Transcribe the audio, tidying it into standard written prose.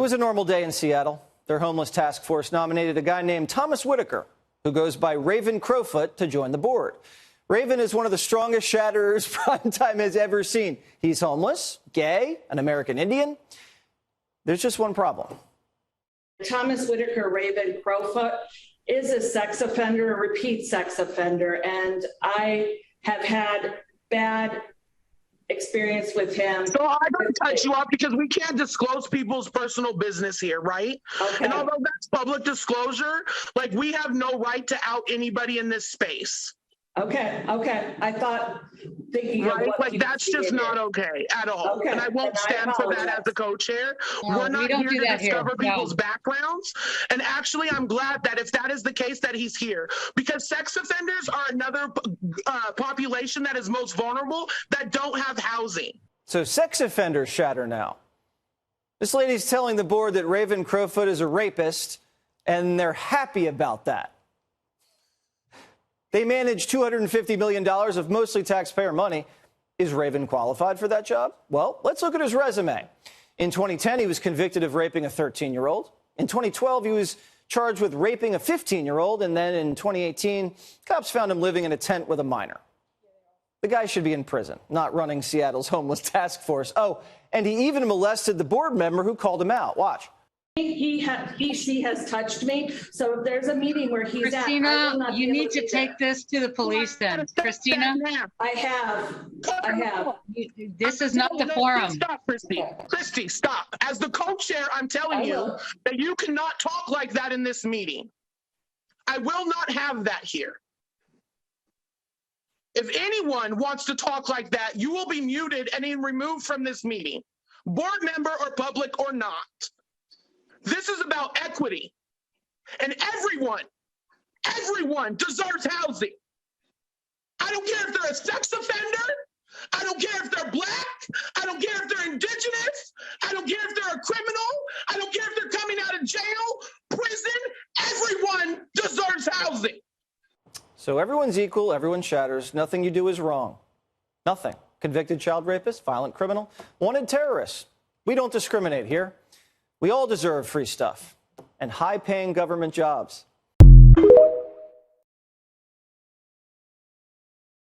It was a normal day in Seattle. Their homeless task force nominated a guy named Thomas Whitaker, who goes by Raven Crowfoot, to join the board. Raven is one of the strongest shatterers primetime has ever seen. He's homeless, gay, an American Indian. There's just one problem. Thomas Whitaker, Raven Crowfoot, is a sex offender, a repeat sex offender, and I have had bad experience with him. So I don't cut you off because we can't disclose people's personal business here, right? Okay. And although that's public disclosure, like, we have no right to out anybody in this space. Okay. I thought, thinking right? of what Like, that's just not okay at all. Okay. And I won't stand for that as the co-chair. No, we're not here to discover here. people's backgrounds. And actually, I'm glad that if that is the case, that he's here, because sex offenders are another population that is most vulnerable, that don't have housing. So sex offenders shatter now. This lady's telling the board that Raven Crowfoot is a rapist, and they're happy about that. They manage $250 million of mostly taxpayer money. Is Raven qualified for that job? Well, let's look at his resume. In 2010, he was convicted of raping a 13-year-old. In 2012, he was charged with raping a 15-year-old. And then in 2018, cops found him living in a tent with a minor. The guy should be in prison, not running Seattle's homeless task force. Oh, and he even molested the board member who called him out. Watch. She has touched me. So if there's a meeting where he's Christina, at, you need to take this to the police then. Christina, I have. This is not the forum. Stop, Christy. Christy, stop. As the co-chair, I'm telling you that you cannot talk like that in this meeting. I will not have that here. If anyone wants to talk like that, you will be muted and removed from this meeting, board member or public or not. This is about equity, and everyone deserves housing. I don't care if they're a sex offender. I don't care if they're black. I don't care if they're indigenous. I don't care if they're a criminal. I don't care if they're coming out of jail, prison. Everyone deserves housing. So everyone's equal, everyone shatters. Nothing you do is wrong. Nothing. Convicted child rapist, violent criminal, wanted terrorist. We don't discriminate here. We all deserve free stuff and high-paying government jobs.